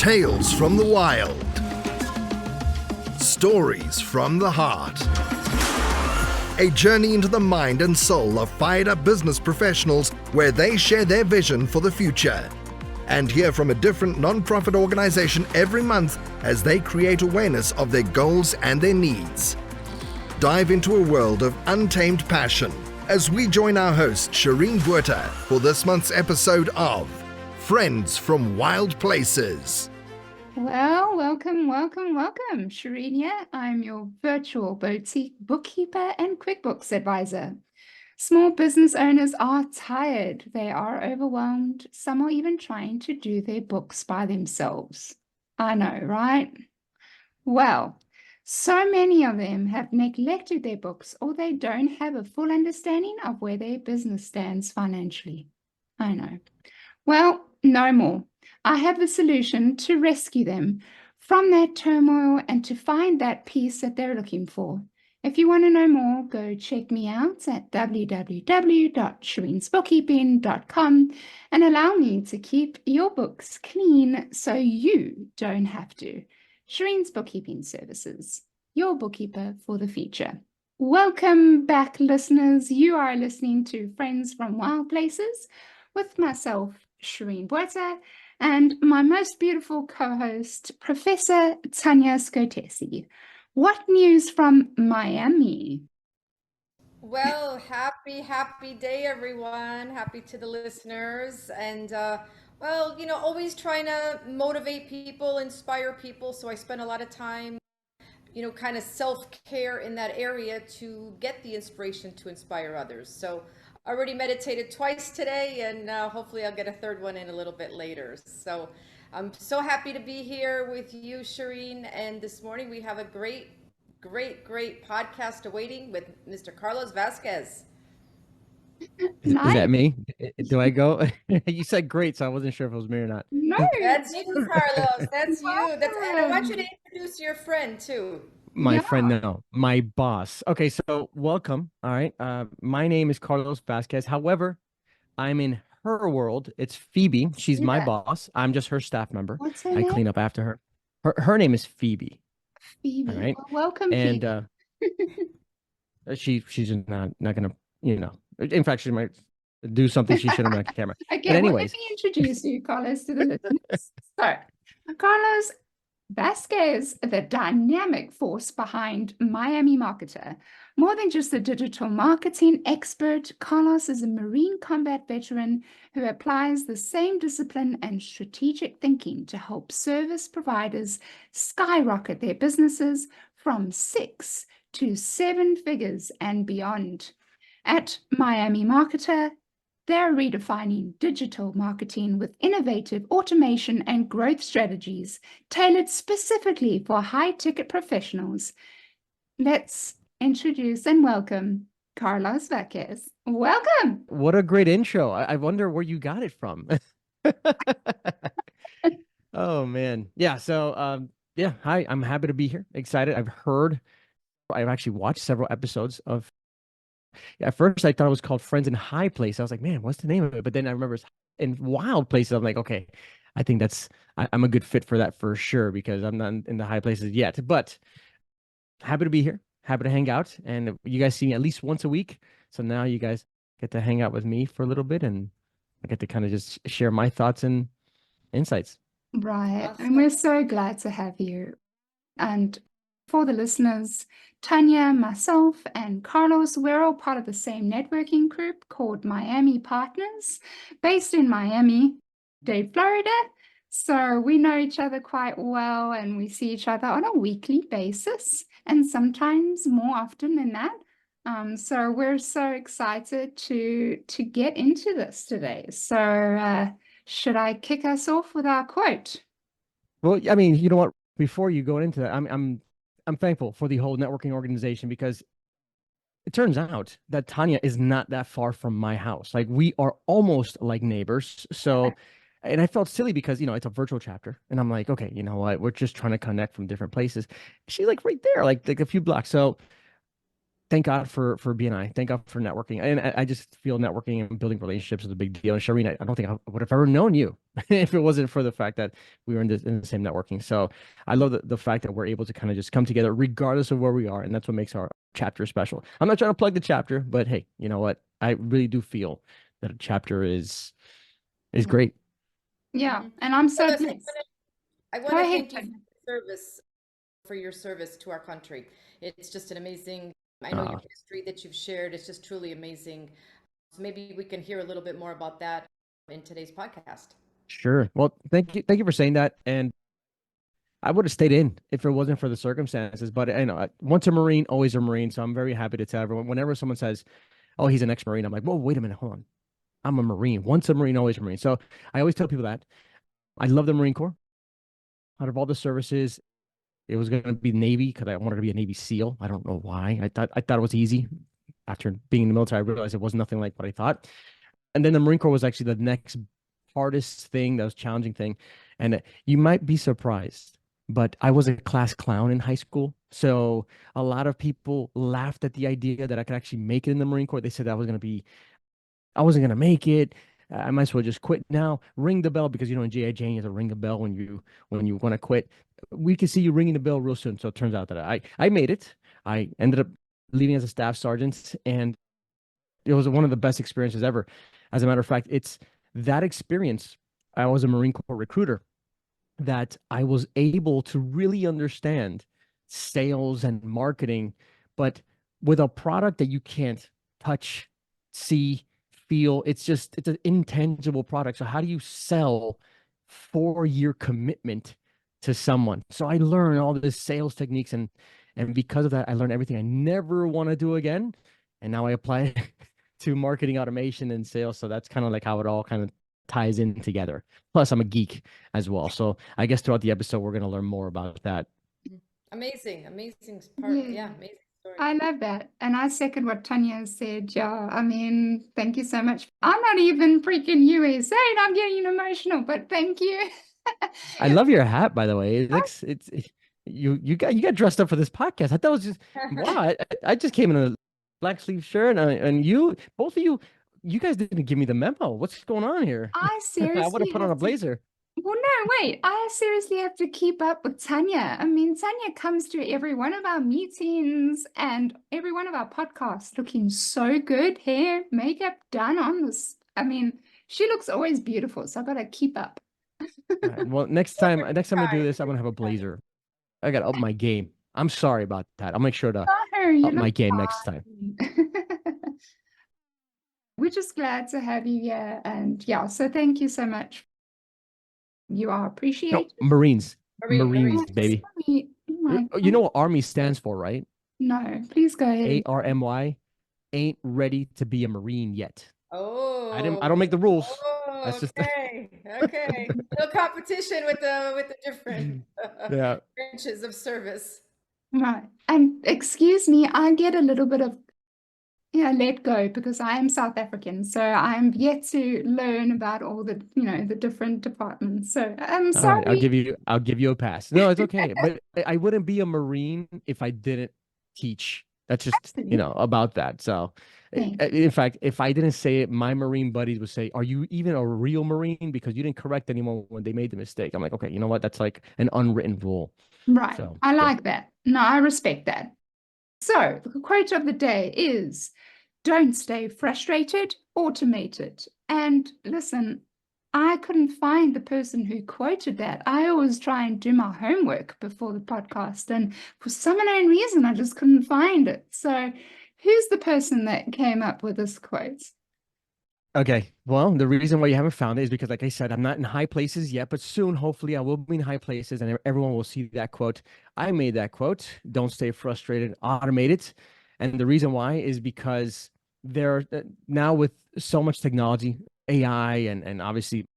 Tales from the wild. Stories from the heart. A journey into the mind and soul of fired-up business professionals where they share their vision for the future. And hear from a different non-profit organization every month as they create awareness of their goals and their needs. Dive into a world of untamed passion as we join our host, Shireen Botha, for this month's episode of Friends from Wild Places. Well, welcome. Shireen here. I'm your virtual boutique bookkeeper and QuickBooks advisor. Small business owners are tired. They are overwhelmed. Some are even trying to do their books by themselves. I know, right? Well, so many of them have neglected their books or they don't have a full understanding of where their business stands financially. I know. Well, no more. I have the solution to rescue them from that turmoil and to find that peace that they're looking for. If you want to know more, go check me out at www.shireensbookkeeping.com and allow me to keep your books clean so you don't have to. Shireen's Bookkeeping Services, your bookkeeper for the future. Welcome back, listeners. You are listening to Friends from Wild Places with myself, Shireen Botha, and my most beautiful co-host, Professor Tanya Scotece. What news from Miami? Well, happy day, everyone. Happy to the listeners. And, always trying to motivate people, inspire people. So I spend a lot of time, kind of self-care in that area to get the inspiration to inspire others. So I already meditated twice today, and hopefully I'll get a third one in a little bit later. So I'm so happy to be here with you, Shireen. And this morning we have a great podcast awaiting with Mr. Carlos Vazquez. Nice. Is that me? Do I go? You said great, so I wasn't sure if it was me or not. No, that's you, Carlos. That's you. And I want you to introduce your friend too. My friend, no, my boss. Okay, so welcome. All right. My name is Carlos Vazquez. However, I'm in her world. It's Phoebe. She's my boss. I'm just her staff member. What's her name? I clean up after her. Her name is Phoebe. Phoebe. All right. Well, welcome, and Phoebe. she's not gonna, in fact, she might do something she shouldn't on camera. Okay, but anyways, let me introduce you, Carlos, to the listeners. So, Carlos Vazquez, the dynamic force behind Miami Marketer. More than just a digital marketing expert, Carlos is a Marine combat veteran who applies the same discipline and strategic thinking to help service providers skyrocket their businesses from 6 to 7 figures and beyond. At Miami Marketer, they're redefining digital marketing with innovative automation and growth strategies tailored specifically for high-ticket professionals. Let's introduce and welcome Carlos Vazquez. Welcome. What a great intro. I wonder where you got it from. Oh, man. Yeah. So, hi, I'm happy to be here. Excited. I've actually watched several episodes of. At first, I thought it was called Friends in High Place. I was like, man, what's the name of it? But then I remember it's in Wild Places. I'm like, okay, I think I'm a good fit for that for sure because I'm not in the high places yet. But happy to be here, happy to hang out. And you guys see me at least once a week. So now you guys get to hang out with me for a little bit and I get to kind of just share my thoughts and insights. Right. Awesome. And we're so glad to have you. And for the listeners, Tanya, myself, and Carlos, we're all part of the same networking group called Miami Partners, based in Miami-Dade, Florida. So we know each other quite well, and we see each other on a weekly basis, and sometimes more often than that. So we're so excited to get into this today. So should I kick us off with our quote? Well, I mean, you know what? Before you go into that, I'm thankful for the whole networking organization because it turns out that Tanya is not that far from my house. Like we are almost like neighbors. So, and I felt silly because, it's a virtual chapter and I'm like, okay, you know what? We're just trying to connect from different places. She's like right there, like a few blocks. So thank God for BNI. Thank God for networking. And I just feel networking and building relationships is a big deal. And Shireen, I don't think I would have ever known you if it wasn't for the fact that we were in the same networking. So I love the fact that we're able to kind of just come together regardless of where we are. And that's what makes our chapter special. I'm not trying to plug the chapter, but hey, you know what? I really do feel that a chapter is great. Yeah. And I'm so Carlos, blessed. I want Go to ahead, thank you for your service to our country. It's just an amazing, I know your history that you've shared. It's just truly amazing. So maybe we can hear a little bit more about that in today's podcast. Sure. Well, thank you for saying that. And I would have stayed in if it wasn't for the circumstances. But I know once a Marine, always a Marine. So I'm very happy to tell everyone whenever someone says, "Oh, he's an ex-Marine," I'm like, "Whoa, wait a minute, hold on. I'm a Marine. Once a Marine, always a Marine." So I always tell people that I love the Marine Corps. Out of all the services, it was going to be Navy because I wanted to be a Navy SEAL. I don't know why. I thought it was easy. After being in the military, I realized it was nothing like what I thought. And then the Marine Corps was actually the next hardest thing, that was challenging thing. And you might be surprised, but I was a class clown in high school. So a lot of people laughed at the idea that I could actually make it in the Marine Corps. They said I wasn't going to make it. I might as well just quit now. Ring the bell, because in GI Jane you have to ring a bell when you want to quit. We can see you ringing the bell real soon. So it turns out that I made it. I ended up leaving as a staff sergeant, and it was one of the best experiences ever. As a matter of fact, it's that experience. I was a Marine Corps recruiter, that I was able to really understand sales and marketing, but with a product that you can't touch, see, feel. It's an intangible product. So how do you sell 4-year commitment to someone? So I learned all this sales techniques, and because of that, I learned everything I never want to do again. And now I apply it to marketing automation and sales. So that's kind of like how it all kind of ties in together. Plus, I'm a geek as well. So I guess throughout the episode, we're going to learn more about that. Amazing part. Yeah, amazing story. I love that. And I second what Tanya said. Yeah, I mean, thank you so much. I'm not even freaking USA and I'm getting emotional, but thank you. I love your hat, by the way. It's you got dressed up for this podcast. I thought it was just wow. I just came in a black sleeve shirt, and both of you guys didn't give me the memo. What's going on here? I seriously I would have put on a blazer. Well, no, wait. I seriously have to keep up with Tanya. I mean, Tanya comes to every one of our meetings and every one of our podcasts looking so good. Hair, makeup done on this. I mean, she looks always beautiful, so I've got to keep up. Right, well, next time I do this, I'm gonna have a blazer. I got to up my game. I'm sorry about that. I'll make sure to up my game next time. We're just glad to have you here, and yeah, so thank you so much. You are appreciated. No, Marines, Marines, baby. You know what Army stands for, right? No, please go ahead. ARMY. Ain't ready to be a Marine yet. Oh, I don't make the rules. Oh, that's just okay. No competition with the different branches of service. Right. And excuse me, I get a little bit of let go because I am South African, so I'm yet to learn about all the the different departments. So I'm sorry. Right, I'll give you a pass. No, it's okay. But I wouldn't be a Marine if I didn't teach. That's just Absolutely. About that. So in fact, if I didn't say it, my Marine buddies would say, "Are you even a real Marine? Because you didn't correct anyone when they made the mistake." I'm like, okay, you know what? That's like an unwritten rule. Right. So, I like that. No, I respect that. So the quote of the day is, "Don't stay frustrated, automate it." And listen, I couldn't find the person who quoted that. I always try and do my homework before the podcast, and for some unknown reason, I just couldn't find it. So who's the person that came up with this quote? Okay. Well, the reason why you haven't found it is because, like I said, I'm not in high places yet, but soon, hopefully, I will be in high places and everyone will see that quote. I made that quote. Don't stay frustrated, automate it. And the reason why is because there now, with so much technology, AI, and obviously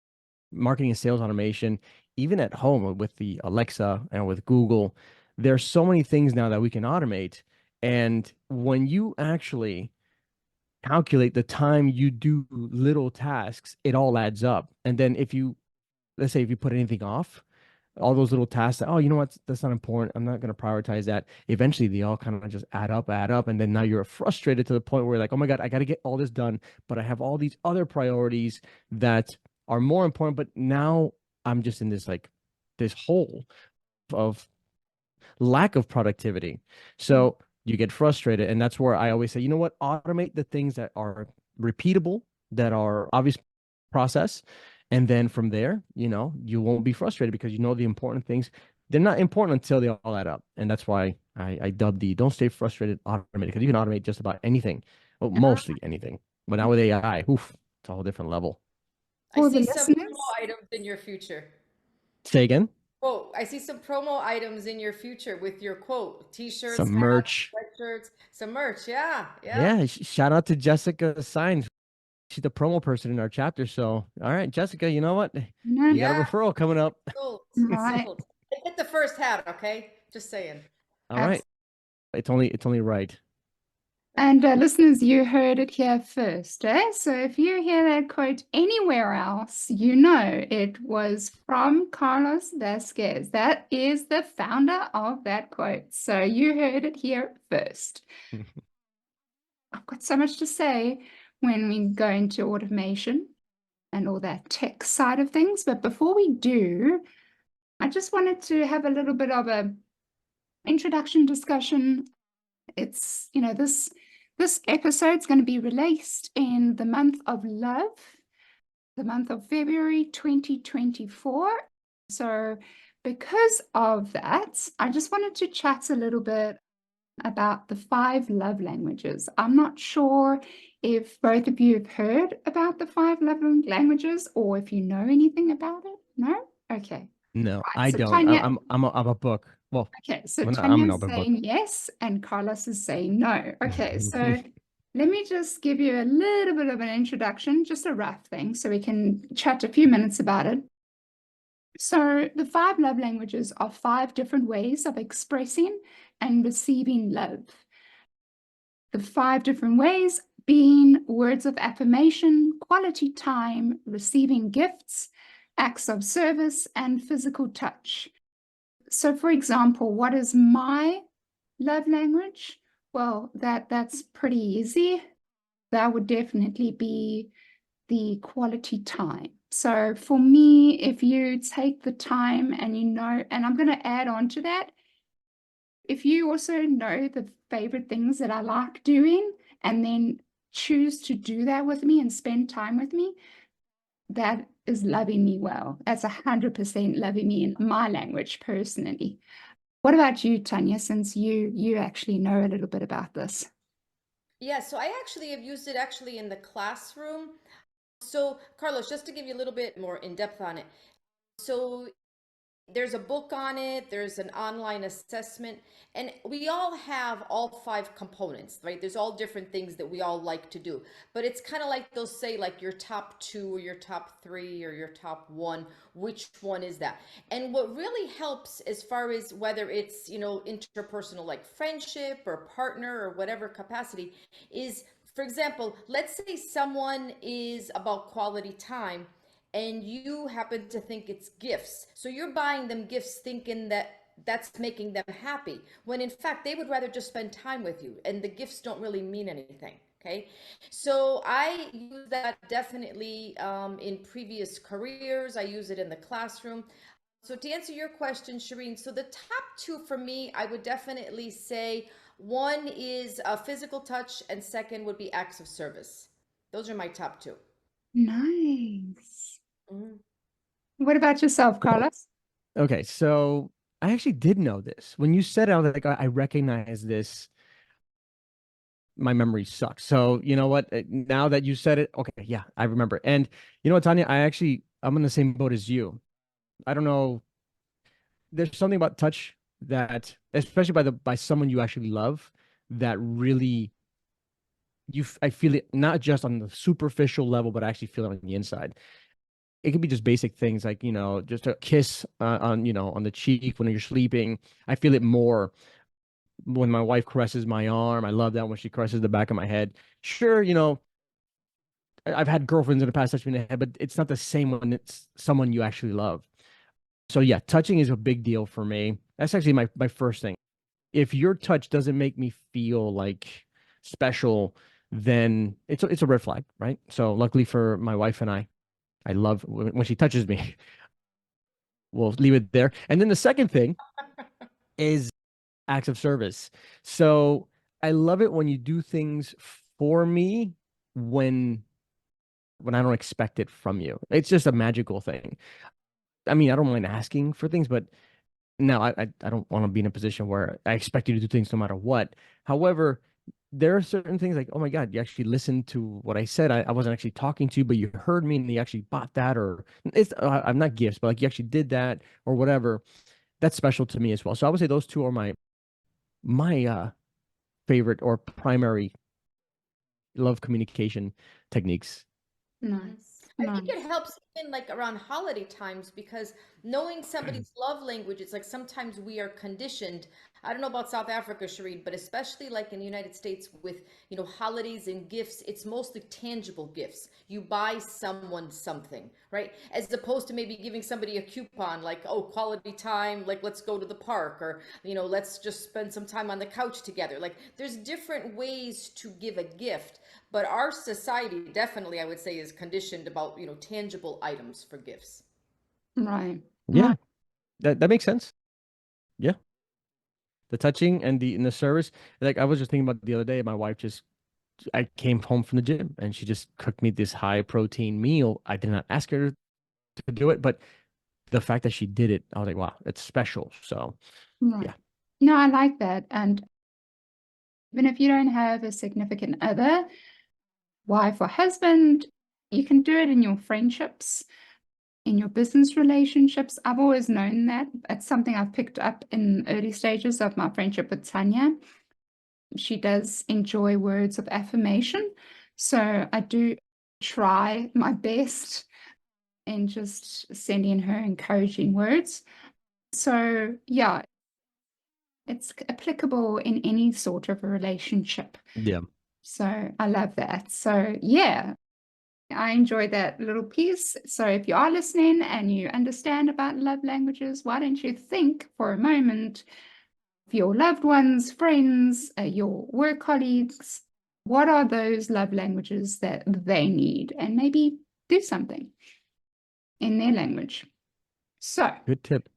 marketing and sales automation, even at home with the Alexa and with Google, there's so many things now that we can automate. And when you actually calculate the time you do little tasks, it all adds up. And then let's say if you put anything off, all those little tasks that, oh, you know what, that's not important, I'm not going to prioritize that. Eventually they all kind of just add up, and then now you're frustrated to the point where you're like, oh my God, I got to get all this done, but I have all these other priorities that are more important, but now I'm just in this like this hole of lack of productivity. So you get frustrated, and that's where I always say, you know what, automate the things that are repeatable, that are obvious process, and then from there, you won't be frustrated because you know the important things. They're not important until they all add up, and that's why I dub the don't stay frustrated, automate it, because you can automate just about anything, well, mostly anything. But now with AI, oof, it's a whole different level. I For the see some listeners, promo items in your future. Say again. Oh, I see some promo items in your future with your quote, t-shirts, Some hats, merch. sweatshirts, some merch. Yeah, yeah. Yeah, shout out to Jessica Signs. She's the promo person in our chapter. So, all right, Jessica, you know what? You got a Yeah. referral coming up. Sold, right? sold. I get the first hat, okay? Just saying. All right. It's only right. And listeners, you heard it here first, eh? So if you hear that quote anywhere else, you know it was from Carlos Vazquez. That is the founder of that quote. So you heard it here first. I've got so much to say when we go into automation and all that tech side of things. But before we do, I just wanted to have a little bit of a introduction discussion. It's, this episode's going to be released in the month of love, the month of February 2024. So because of that, I just wanted to chat a little bit about the 5 love languages. I'm not sure if both of you have heard about the 5 love languages or if you know anything about it. No? Okay. No, Right. I So don't. Tanya, I'm a book. Well, okay, so I'm Tanya an is open book. saying yes, and Carlos is saying no. Okay, so let me just give you a little bit of an introduction, just a rough thing, so we can chat a few minutes about it. So the 5 love languages are 5 different ways of expressing and receiving love. The 5 different ways being words of affirmation, quality time, receiving gifts, acts of service, and physical touch. So for example, what is my love language? Well, that's pretty easy. That would definitely be the quality time. So for me, if you take the time and and I'm going to add on to that, if you also know the favorite things that I like doing and then choose to do that with me and spend time with me, that is loving me well. That's 100% loving me in my language personally. What about you, Tanya, since you actually know a little bit about this? Yeah, so I actually have used it actually in the classroom. So, Carlos, just to give you a little bit more in depth on it. So there's a book on it, there's an online assessment, and we all have all 5 components, right? There's all different things that we all like to do, but it's kind of like they'll say like your top 2 or your top 3 or your top 1, which one is that? And what really helps as far as whether it's, interpersonal like friendship or partner or whatever capacity is, for example, let's say someone is about quality time and you happen to think it's gifts. So you're buying them gifts thinking that that's making them happy, when in fact they would rather just spend time with you and the gifts don't really mean anything. Okay. So I use that definitely in previous careers. I use it in the classroom. So to answer your question, Shireen, so the top 2 for me, I would definitely say one is a physical touch and second would be acts of service. Those are my top 2. Nice. Mhm. What about yourself, Carlos? Okay, so I actually did know this. When you said it, I was like, I recognize this. My memory sucks. So you know what? Now that you said it, okay, yeah, I remember. And you know what, Tanya? I'm in the same boat as you. I don't know. There's something about touch that, especially by someone you actually love, that really I feel it not just on the superficial level, but I actually feel it on the inside. It can be just basic things like, just a kiss on the cheek when you're sleeping. I feel it more when my wife caresses my arm. I love that when she caresses the back of my head. Sure, I've had girlfriends in the past touch me in the head, but it's not the same when it's someone you actually love. So yeah, touching is a big deal for me. That's actually my first thing. If your touch doesn't make me feel like special, then it's a red flag, right? So luckily for my wife and I love when she touches me. We'll leave it there. And then the second thing is acts of service. So I love it when you do things for me when I don't expect it from you. It's just a magical thing. I mean, I don't mind asking for things, but no, I don't want to be in a position where I expect you to do things no matter what. However, there are certain things like, oh my God, you actually listened to what I said. I wasn't actually talking to you, but you heard me and you actually bought that, or it's I'm not gifts, but like you actually did that or whatever. That's special to me as well. So I would say those two are my favorite or primary love communication techniques. Nice. I think Nice. it helps even like around holiday times because knowing somebody's love language, it's like sometimes we are conditioned. I don't know about South Africa, Shireen, but especially like in the United States with, holidays and gifts, it's mostly tangible gifts. You buy someone something, right? As opposed to maybe giving somebody a coupon like, oh, quality time, like let's go to the park or, let's just spend some time on the couch together. Like there's different ways to give a gift. But our society definitely, I would say, is conditioned about, tangible items for gifts. Right. Yeah, that makes sense. Yeah. The touching and the service. Like I was just thinking about the other day, my wife I came home from the gym and she just cooked me this high protein meal. I did not ask her to do it, but the fact that she did it, I was like, wow, it's special. So Right. yeah. No, I like that. And even if you don't have a significant other, wife or husband, you can do it in your friendships, in your business relationships. I've always known that. It's something I've picked up in early stages of my friendship with Tanya. She does enjoy words of affirmation. So I do try my best in just sending her encouraging words. So yeah, it's applicable in any sort of a relationship. Yeah. So I love that. So yeah, I enjoy that little piece. So if you are listening and you understand about love languages, why don't you think for a moment of your loved ones, friends, your work colleagues, what are those love languages that they need? And maybe do something in their language. So, Good tip.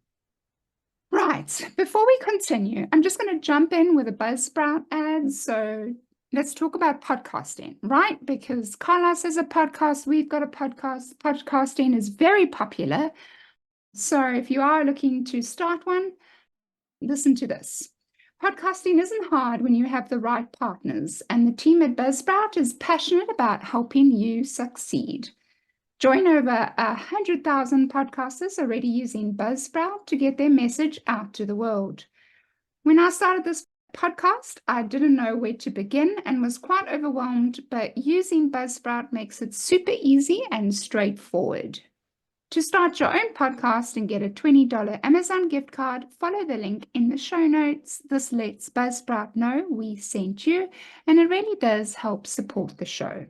right, before we continue, I'm just going to jump in with a Buzzsprout ad. So let's talk about podcasting, right? Because Carlos has a podcast, we've got a podcast. Podcasting is very popular. So if you are looking to start one, listen to this. Podcasting isn't hard when you have the right partners, and the team at Buzzsprout is passionate about helping you succeed. Join over 100,000 podcasters already using Buzzsprout to get their message out to the world. When I started this podcast, I didn't know where to begin and was quite overwhelmed, but using Buzzsprout makes it super easy and straightforward. To start your own podcast and get a $20 Amazon gift card, follow the link in the show notes. This lets Buzzsprout know we sent you, and it really does help support the show.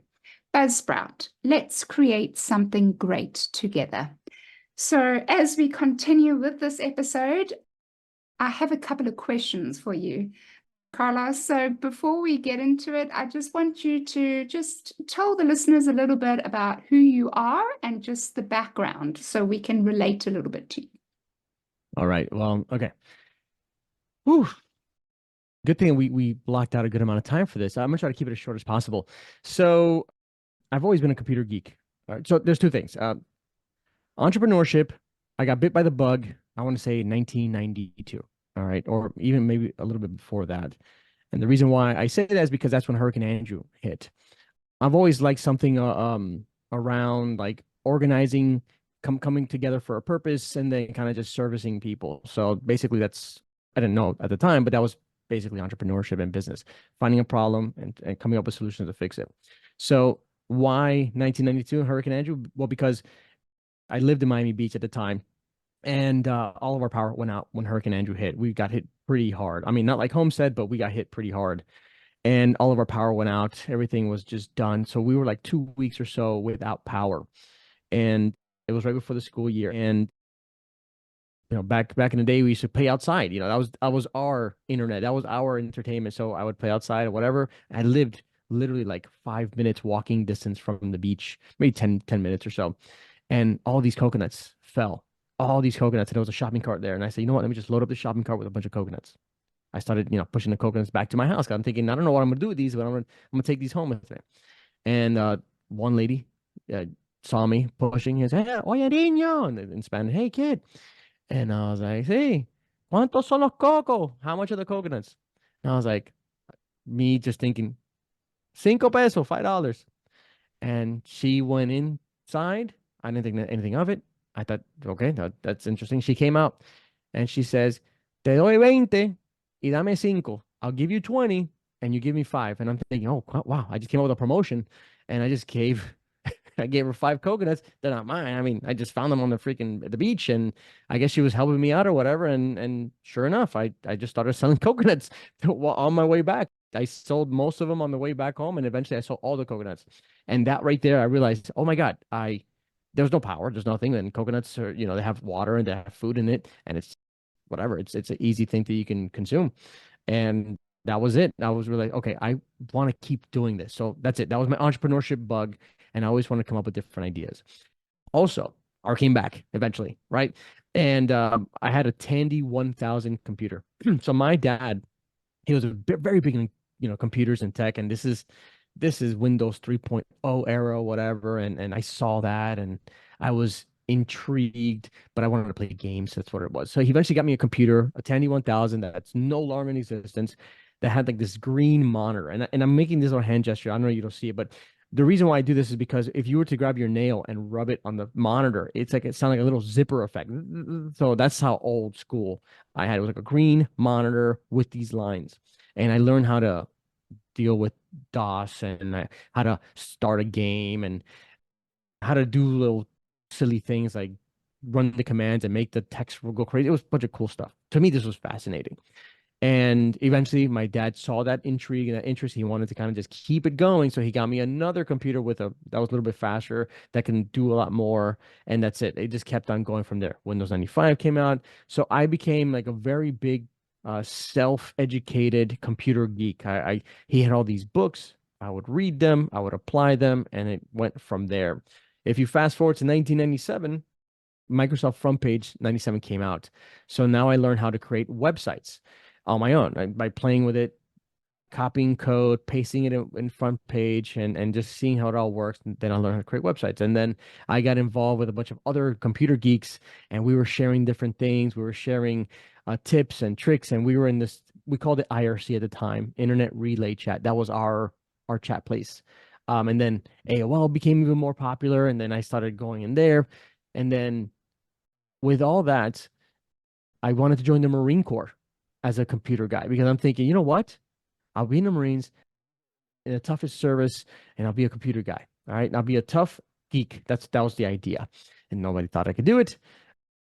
Buzzsprout, let's create something great together. So as we continue with this episode, I have a couple of questions for you, Carlos. So before we get into it, I just want you to just tell the listeners a little bit about who you are and just the background so we can relate a little bit to you. All right. Well, okay. Whew. Good thing we blocked out a good amount of time for this. I'm gonna try to keep it as short as possible. So I've always been a computer geek. All right. So there's two things. Entrepreneurship, I got bit by the bug, I want to say 1992. All right. Or even maybe a little bit before that. And the reason why I say that is because that's when Hurricane Andrew hit. I've always liked something around like organizing, coming together for a purpose, and then kind of just servicing people. So basically, I didn't know at the time, but that was basically entrepreneurship and business, finding a problem and coming up with solutions to fix it. So why 1992 Hurricane Andrew? Well, because I lived in Miami Beach at the time, and all of our power went out when Hurricane Andrew hit. We got hit pretty hard. I mean, not like Homestead, but we got hit pretty hard. And all of our power went out. Everything was just done. So we were like 2 weeks or so without power. And it was right before the school year. And back in the day, we used to play outside. That was our internet. That was our entertainment. So I would play outside or whatever. I lived literally like 5 minutes walking distance from the beach, maybe 10 minutes or so. And all these coconuts fell. All these coconuts. And there was a shopping cart there. And I said, you know what? Let me just load up the shopping cart with a bunch of coconuts. I started, pushing the coconuts back to my house. 'Cause I'm thinking, I don't know what I'm gonna do with these, but I'm gonna take these home with me. And one lady saw me pushing and said, hey, oye, niño, in Spanish, hey, kid. And I was like, hey, ¿cuántos son los cocos? How much are the coconuts? And I was like, me just thinking, 5 pesos, $5. And she went inside. I didn't think anything of it. I thought, okay, that's interesting. She came out and she says, te doy 20 y dame 5. I'll give you 20 and you give me 5. And I'm thinking, oh, wow, I just came up with a promotion and I just gave I gave her 5 coconuts. They're not mine. I mean, I just found them on the beach, and I guess she was helping me out or whatever. And sure enough, I just started selling coconuts on my way back. I sold most of them on the way back home, and eventually I sold all the coconuts. And that right there, I realized, oh my God, there's no power, there's nothing. And coconuts are, they have water and they have food in it, and it's whatever. It's an easy thing that you can consume. And that was it. I was really like, okay, I want to keep doing this. So that's it. That was my entrepreneurship bug. And I always want to come up with different ideas. Also, I came back eventually, right? And I had a Tandy 1000 computer. So my dad, he was very big in computers and tech, and this is Windows 3.0 era, whatever. And I saw that, and I was intrigued, but I wanted to play games. That's what it was. So he eventually got me a computer, a Tandy 1000 that's no longer in existence, that had like this green monitor. And I'm making this little hand gesture. I know you don't see it, but the reason why I do this is because if you were to grab your nail and rub it on the monitor, it sounds like a little zipper effect. So that's how old school I had. It was like a green monitor with these lines. And I learned how to deal with DOS and how to start a game and how to do little silly things like run the commands and make the text go crazy. It was a bunch of cool stuff. To me, this was fascinating. And eventually my dad saw that intrigue and that interest. He wanted to kind of just keep it going. So he got me another computer that was a little bit faster, that can do a lot more. And that's it. It just kept on going from there. Windows 95 came out. So I became like a very big self-educated computer geek. He had all these books. I would read them, I would apply them, and it went from there. If you fast forward to 1997, Microsoft Front Page 97 came out. So now I learned how to create websites on my own, right? By playing with it, copying code, pasting it in Front Page, and just seeing how it all works. And then I learned how to create websites. And then I got involved with a bunch of other computer geeks, and we were sharing different things. We were sharing tips and tricks, and we were in this, we called it IRC at the time, Internet Relay Chat. That was our chat place. And then AOL became even more popular, and then I started going in there. And then with all that, I wanted to join the Marine Corps as a computer guy, because I'm thinking, you know what? I'll be in the Marines in the toughest service, and I'll be a computer guy. All right. And I'll be a tough geek. That was the idea. And nobody thought I could do it.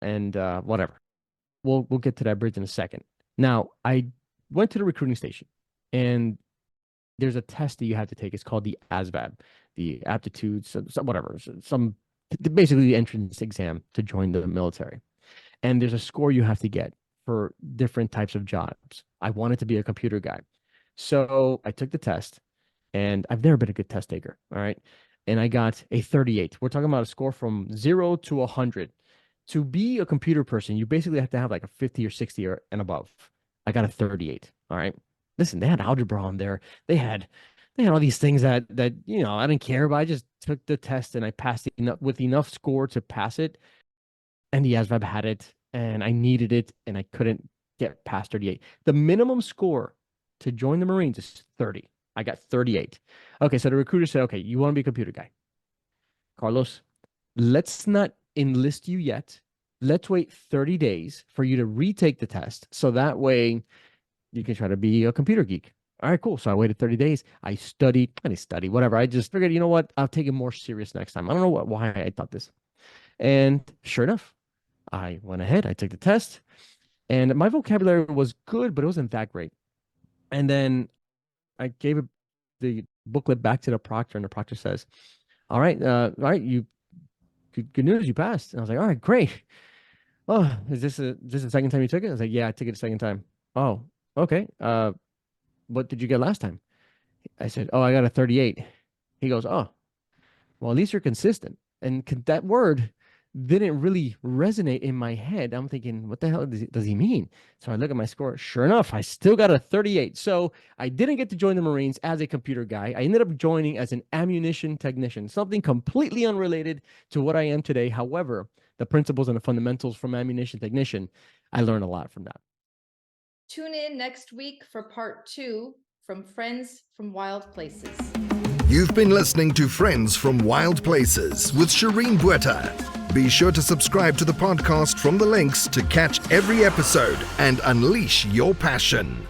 And whatever. We'll get to that bridge in a second. Now, I went to the recruiting station, and there's a test that you have to take. It's called the ASVAB, the aptitude, whatever, basically the entrance exam to join the military. And there's a score you have to get for different types of jobs. I wanted to be a computer guy. So I took the test, and I've never been a good test taker. All right. And I got a 38. We're talking about a score from 0 to 100. To be a computer person, you basically have to have like a 50 or 60 and above. I got a 38. All right. Listen, they had algebra on there. They had all these things that I didn't care, but I just took the test and I passed it with enough score to pass it. And the ASVAB had it, and I needed it, and I couldn't get past 38. The minimum score to join the Marines is 30. I got 38. Okay, so the recruiter said, okay, you want to be a computer guy. Carlos, let's not enlist you yet. Let's wait 30 days for you to retake the test, so that way you can try to be a computer geek. All right, cool. So I waited 30 days. I didn't study, whatever. I just figured, you know what? I'll take it more serious next time. I don't know why I thought this. And sure enough, I went ahead. I took the test, and my vocabulary was good, but it wasn't that great. And then I gave the booklet back to the proctor, and the proctor says, all right, you good news, you passed. And I was like, all right, great. oh, is this the second time you took it? I was like, yeah, I took it a second time. Oh, okay. What did you get last time? I said, oh, I got a 38. He goes, oh, well, at least you're consistent. And that word didn't really resonate in my head. I'm thinking, what the hell does he mean? So I look at my score. Sure enough, I still got a 38. So I didn't get to join the Marines as a computer guy. I ended up joining as an ammunition technician, something completely unrelated to what I am today. However, the principles and the fundamentals from ammunition technician, I learned a lot from that. Tune in next week for part 2 from Friends from Wild Places. You've been listening to Friends from Wild Places with Shireen Botha. Be sure to subscribe to the podcast from the links to catch every episode and unleash your passion.